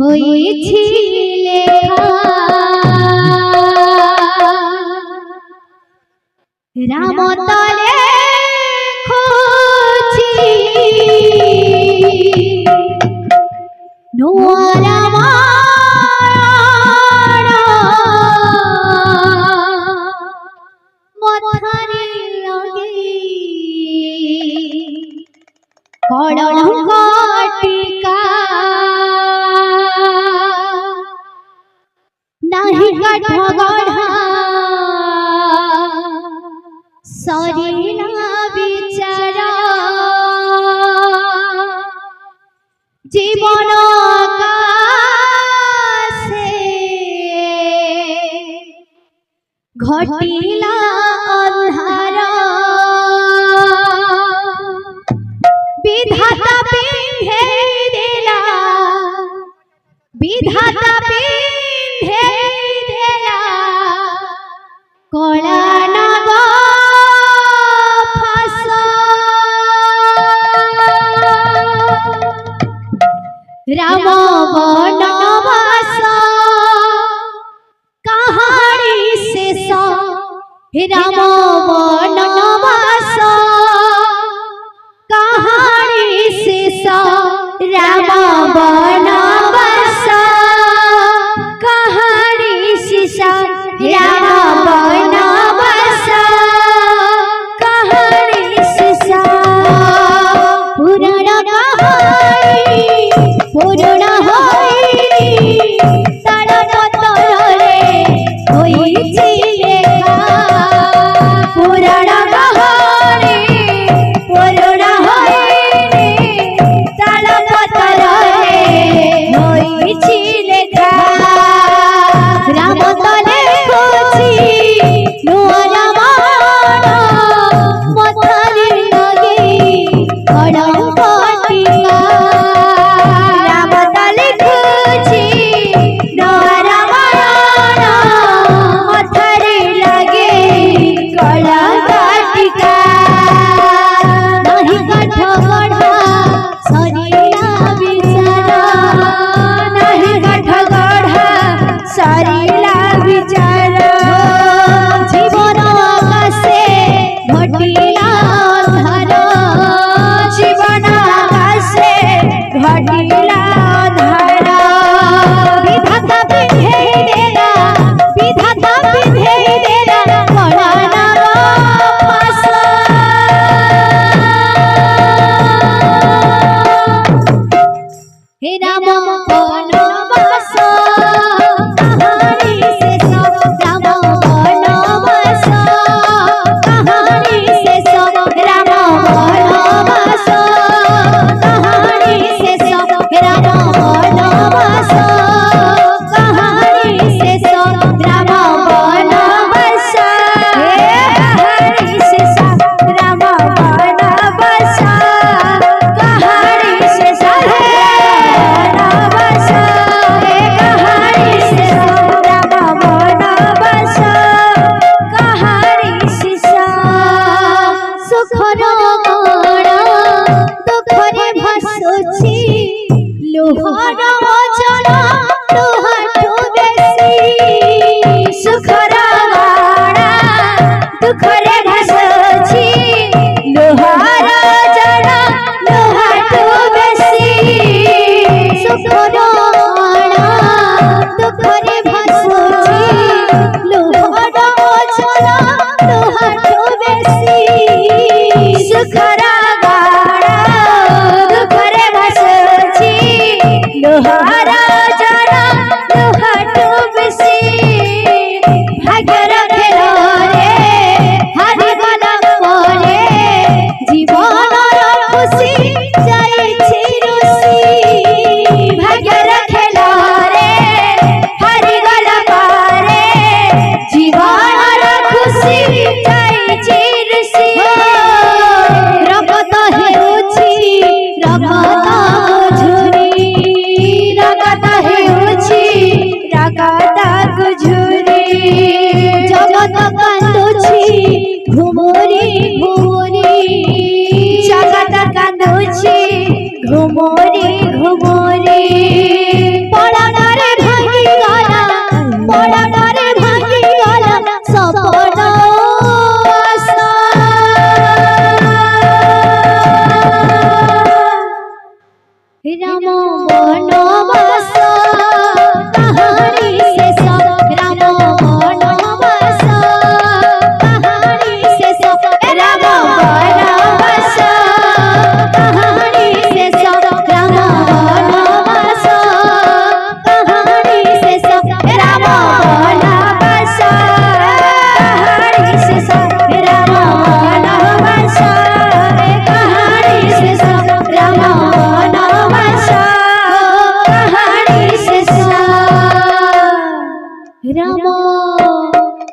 হয়েছি লেখা রামতলে খুঁজি কলঙ্কটিকা নাহি কাঠ গড়া সরিলা বিচার জীবন আকাশে ঘটিলা অন্ধার বিধাতা পিন্ধে দিলা বিধাতা পিন্ধে দিলা কলা নাগ ফাঁস রাম বনবাস কাহানি শেষ রাম বনবাস কাহানি শেষ রাম বনবাস কাহানি শেষ রাম বনবাস কাহানি শেষ পুরাণ কাহানি পুরাণ হইনি তাড়পত্রে হইছি লেখা পুরাণ কাহানি পুরাণ হইনি তাড়পত্রে হইছি লেখা রামতলে খুঁজি নূয়া রামায়ণ মথারে লাগি কলঙ্কটিকা রামতলে খুঁজি নূয়া রামায়ণ মথারে লাগি কলঙ্কটিকা নাহি কাঠ গড়া সরিলা বিচার নাহি কাঠ গড়া সরিলা বিচার জীবন আকাশে ঘটিলা অন্ধার জীবন আকাশে ঘটিলা অন্ধার বিধাতা পিন্ধে দেলা বিধাতা পিন্ধে দেলা কলা নাগ ফাঁস হে রাম বনবাস কাহানি শেষ রাম বনবাস কাহানি শেষ রাম বনবাস কাহানি শেষ রাম বনবাস কাহানি শেষ রাম বনবাস কাহানি শেষ রাম বনবাস কাহানি শেষ বনবাস কাহানি শেষ রাম বনবাস কাহানি শেষ সুখর গণ দুঃখরে ভাসুছি লোহর ওজন লোহাঠু বেশি সুখর গণ দুঃখরে ভাসুছি লোহার ওজন লোহাঠু বেশি সুখর গণ দুঃখরে ভাসুছি লোহর ওজন লোহাঠু বেশি সুখর গণ দুঃখরে ভাসুছি লোহার ওজন লোহাঠু বেশি ভাগ্যর খেলরে হারিগলা পরে জীবনর খুশি যাইছি রুষি ভাগ্যর খেলরে হারিগলা পরে জীবনর খুশি যাইছি রুষি রগত হেউছি রগত ঝুরি রগত হেউছি রগত ঝুরি জগত কান্দুছি ঘুমুরি ঘুমুরি জগত কান্দুছি ঘুমুরি ঘুমুরি পড়া রাম বনবাস কাহানি শেষ রাম বনবাস কাহানি শেষ রাম বনবাস কাহানি শেষ রাম বনবাস কাহানি শেষ রাম বনবাস কাহানি শেষ রাম বনবাস কাহানি শেষ রাম বনবাস কাহানি শেষ রাম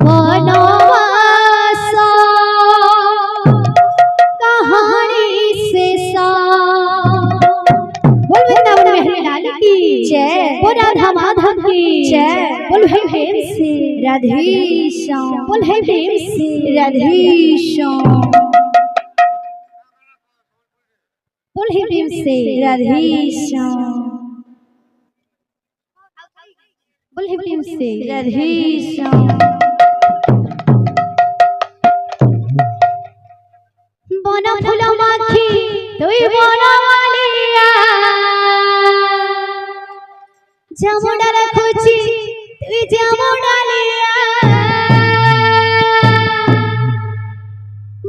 বনবাস कहानी शेषा। बोल वृंदावन में लाल की जय, बोल राधा माधव की जय, बोल है प्रेम से राधेश्याम, बोल है प्रेम से राधेश्याम, बोल है प्रेम से राधेश्याम, बोल है प्रेम से राधेश्याम। बन फूल माखी तुई बनमालिया जामुना रखुची तुई जामुनालिया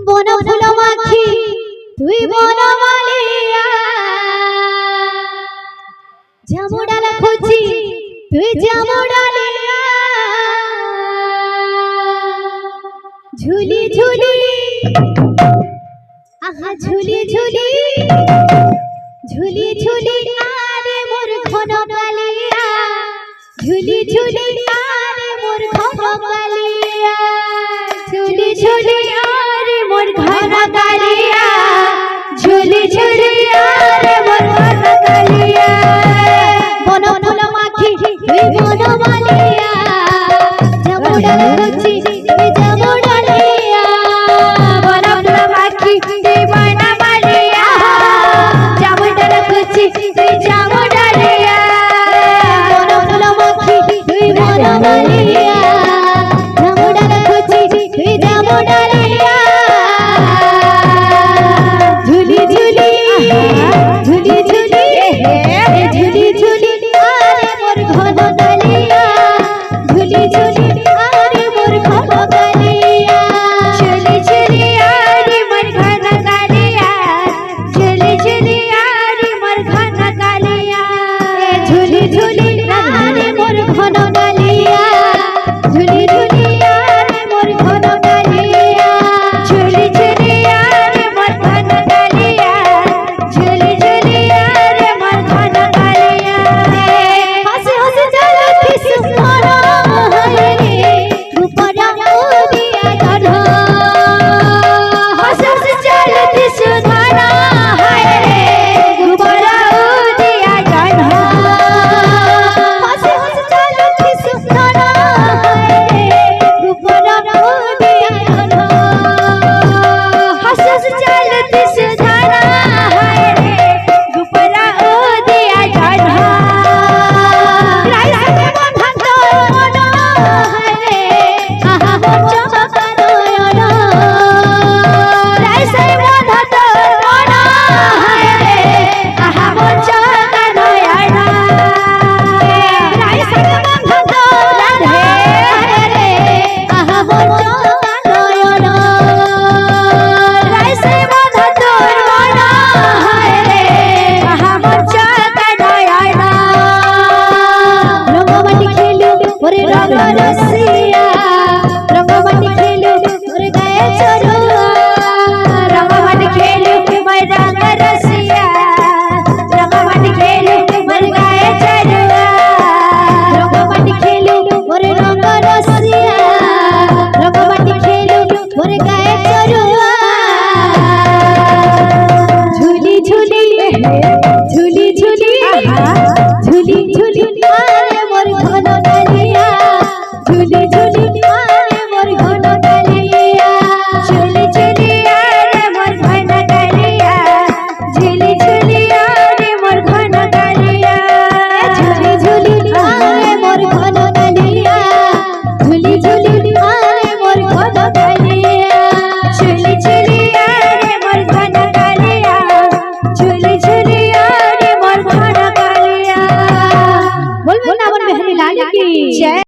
बन फूल माखी तुई बनमालिया जामुना रखुची तुई जामुनालिया झूली झूली आहा झूली झूली झूली झूली आरे मोर घन कालिया झूली झूली आरे मोर घन कालिया झूली झूली आरे मोर घन कालिया झूली झूली आरे मोर घन कालिया बन फूल माखी तुई बनमालिया जामुना रखुची तुई जामुनालिया बन फूल माखी तुई बनमालिया जामुना रखुची तुई जामुनालिया बन फूल माखी तुई बनमालिया जामुना रखुची तुई जामुनालिया झूली झूली झूली झूली झूली झूली आरे मोर घन कालिया झूली झूली आरे मोर घन कालिया झूली झूली आरे मोर घन कालिया झूली झूली आरे मोर घन कालिया झूली झूली आरे मोर घन कालिया झूली झूली आरे मोर घन कालिया झूली झूली आरे मोर घन कालिया झूली झूली आरे मोर घन कालिया हंस हंस चलती सुमरा हरे रूपरा मोदिया गढ़ा हंस हंस चलती सुमरा हरे रूपरा मोदिया गढ़ा हंस हंस चलती सुमरा हरे रूपरा मोदिया गढ़ा हंस हंस चलती